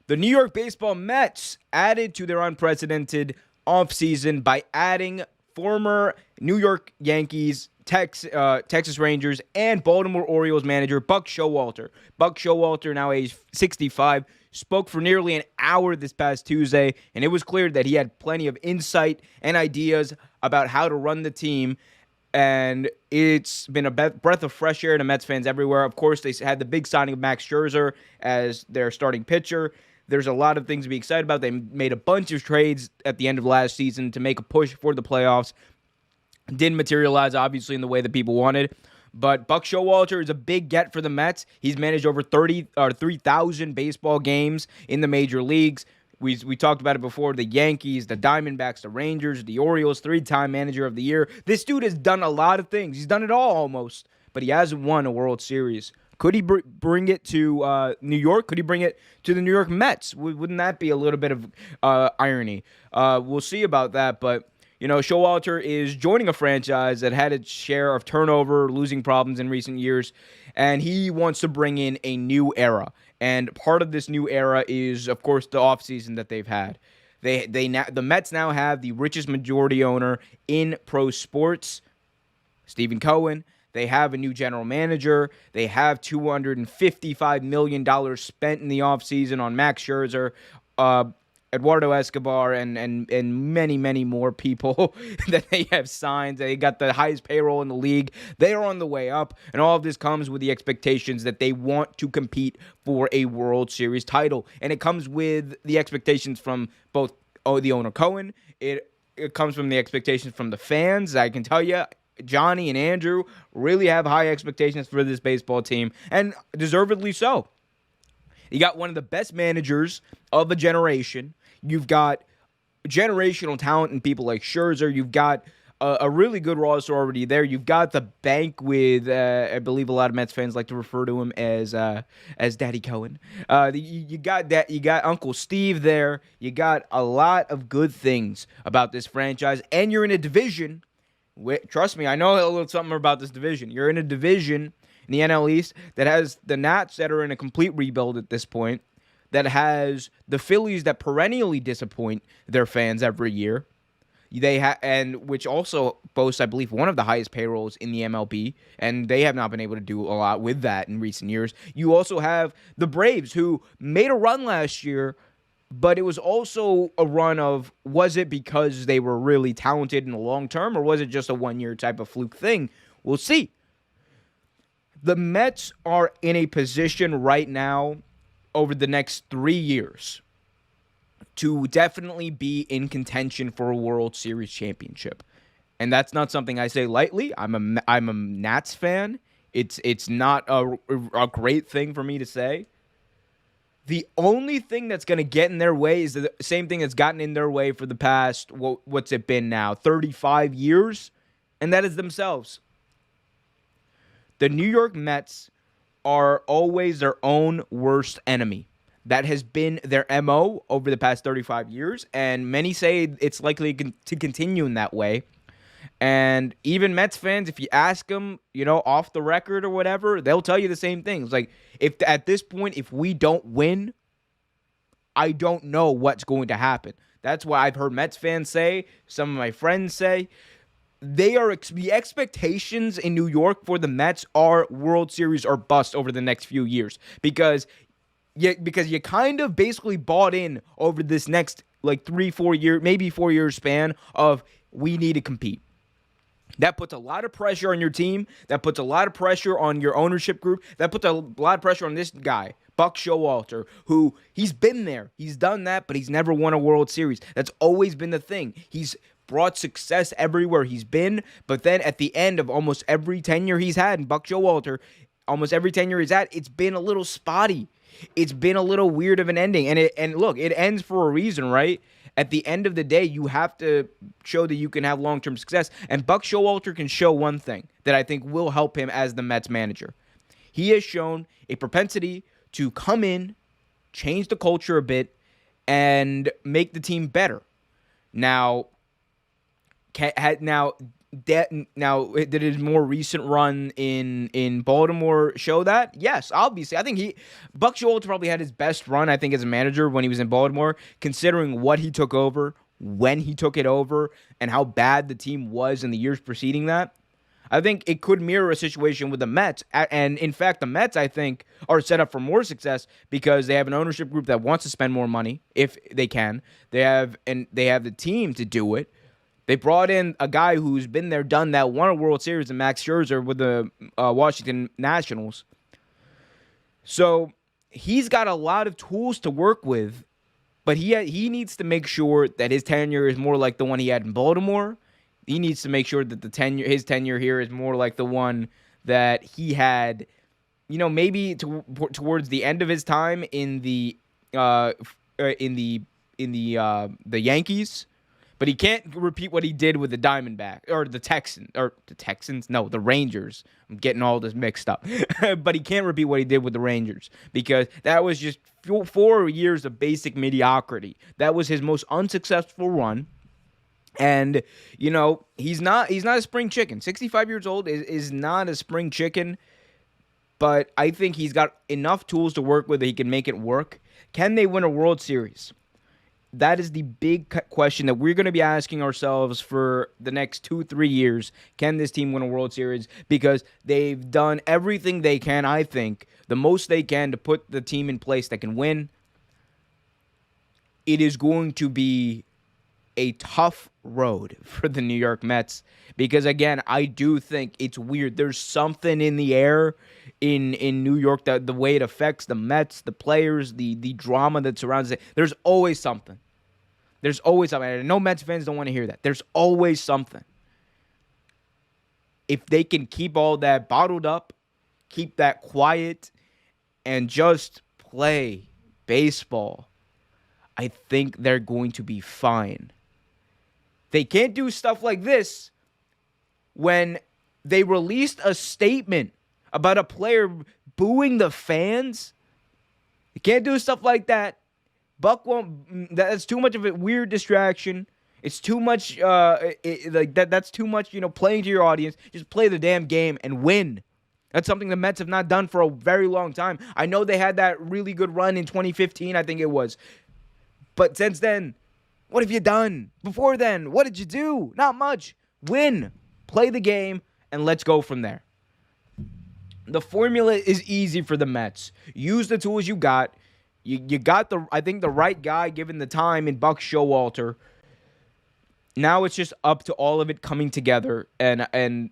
The New York Baseball Mets added to their unprecedented offseason by adding former New York Yankees, Texas Rangers, and Baltimore Orioles manager Buck Showalter. Buck Showalter, now age 65, spoke for nearly an hour this past Tuesday, and it was clear that he had plenty of insight and ideas about how to run the team. And it's been a breath of fresh air to Mets fans everywhere. Of course, they had the big signing of Max Scherzer as their starting pitcher. There's a lot of things to be excited about. They made a bunch of trades at the end of last season to make a push for the playoffs. Didn't materialize, obviously, in the way that people wanted. But Buck Showalter is a big get for the Mets. He's managed over 3,000 baseball games in the major leagues. We talked about it before. The Yankees, the Diamondbacks, the Rangers, the Orioles, 3-time manager of the year. This dude has done a lot of things. He's done it all almost. But he hasn't won a World Series. Could he bring it to New York? Could he bring it to the New York Mets? Wouldn't that be a little bit of irony? We'll see about that. But, you know, Showalter is joining a franchise that had its share of turnover, losing problems in recent years. And he wants to bring in a new era. And part of this new era is, of course, the offseason that they've had. The Mets now have the richest majority owner in pro sports, Stephen Cohen. They have a new general manager. They have $255 million spent in the offseason on Max Scherzer, Eduardo Escobar, and many, many more people that they have signed. They got the highest payroll in the league. They are on the way up, and all of this comes with the expectations that they want to compete for a World Series title. And it comes with the expectations from both the owner Cohen. It comes from the expectations from the fans. I can tell you, Johnny and Andrew really have high expectations for this baseball team, and deservedly so. You got one of the best managers of a generation. You've got generational talent in people like Scherzer. You've got a really good roster already there. You've got the bank with, I believe a lot of Mets fans like to refer to him as Daddy Cohen. You got that. You got Uncle Steve there. You got a lot of good things about this franchise, and you're in a division. Trust me, I know a little something about this division. You're in a division in the NL East that has the Nats that are in a complete rebuild at this point, that has the Phillies that perennially disappoint their fans every year. And which also boasts, I believe, one of the highest payrolls in the MLB, and they have not been able to do a lot with that in recent years. You also have the Braves, who made a run last year, but it was also a run of, was it because they were really talented in the long term, or was it just a one-year type of fluke thing? We'll see. The Mets are in a position right now over the next 3 years to definitely be in contention for a World Series championship. And that's not something I say lightly. I'm a Nats fan. It's not a great thing for me to say. The only thing that's going to get in their way is the same thing that's gotten in their way for the past, what's it been now, 35 years? And that is themselves. The New York Mets are always their own worst enemy. That has been their MO over the past 35 years, and many say it's likely to continue in that way. And even Mets fans, if you ask them, off the record or whatever, they'll tell you the same things. Like, if at this point, if we don't win, I don't know what's going to happen. That's why I've heard Mets fans say, some of my friends say, the expectations in New York for the Mets are World Series or bust over the next few years, because you kind of basically bought in over this next 3-4 year, maybe 4 year span of, we need to compete. That puts a lot of pressure on your team. That puts a lot of pressure on your ownership group. That puts a lot of pressure on this guy, Buck Showalter, who he's been there. He's done that, but he's never won a World Series. That's always been the thing. He's brought success everywhere he's been, but then at the end of almost every tenure he's had, and Buck Showalter, almost every tenure he's had, it's been a little spotty. It's been a little weird of an ending. And look, it ends for a reason, right? At the end of the day, you have to show that you can have long-term success. And Buck Showalter can show one thing that I think will help him as the Mets manager. He has shown a propensity to come in, change the culture a bit, and make the team better. Now, Now, did his more recent run in Baltimore show that? Yes, obviously. I think Buck Showalter probably had his best run, I think, as a manager when he was in Baltimore, considering what he took over, when he took it over, and how bad the team was in the years preceding that. I think it could mirror a situation with the Mets. And in fact, the Mets, I think, are set up for more success because they have an ownership group that wants to spend more money if they can. They have the team to do it. They brought in a guy who's been there, done that, won a World Series, and Max Scherzer with the Washington Nationals. So he's got a lot of tools to work with, but he needs to make sure that his tenure is more like the one he had in Baltimore. He needs to make sure that his tenure here is more like the one that he had, maybe towards the end of his time in the Yankees. But he can't repeat what he did with the Diamondbacks or the Rangers. I'm getting all this mixed up. But he can't repeat what he did with the Rangers because that was just 4 years of basic mediocrity. That was his most unsuccessful run. And, he's not a spring chicken. 65 years old is not a spring chicken. But I think he's got enough tools to work with that he can make it work. Can they win a World Series? That is the big question that we're going to be asking ourselves for the next 2-3 years. Can this team win a World Series? Because they've done everything they can, I think, the most they can to put the team in place that can win. It is going to be a tough road for the New York Mets because, again, I do think it's weird. There's something in the air in New York, the way it affects the Mets, the players, the drama that surrounds it. There's always something. There's always something. I know Mets fans don't want to hear that. There's always something. If they can keep all that bottled up, keep that quiet, and just play baseball, I think they're going to be fine. They can't do stuff like this when they released a statement about a player booing the fans. They can't do stuff like that. Buck won't. That's too much of a weird distraction. It's too much. That's too much. Playing to your audience. Just play the damn game and win. That's something the Mets have not done for a very long time. I know they had that really good run in 2015. I think it was. But since then, what have you done? Before then, what did you do? Not much. Win. Play the game, and let's go from there. The formula is easy for the Mets. Use the tools you got. You got the right guy given the time in Buck Showalter. Now it's just up to all of it coming together, and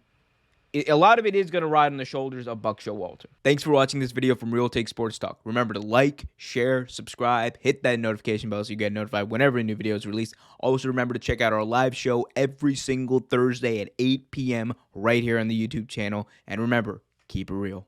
a lot of it is going to ride on the shoulders of Buck Showalter. Thanks for watching this video from Real Take Sports Talk. Remember to like, share, subscribe, hit that notification bell so you get notified whenever a new video is released. Also remember to check out our live show every single Thursday at 8 p.m. right here on the YouTube channel. And remember, keep it real.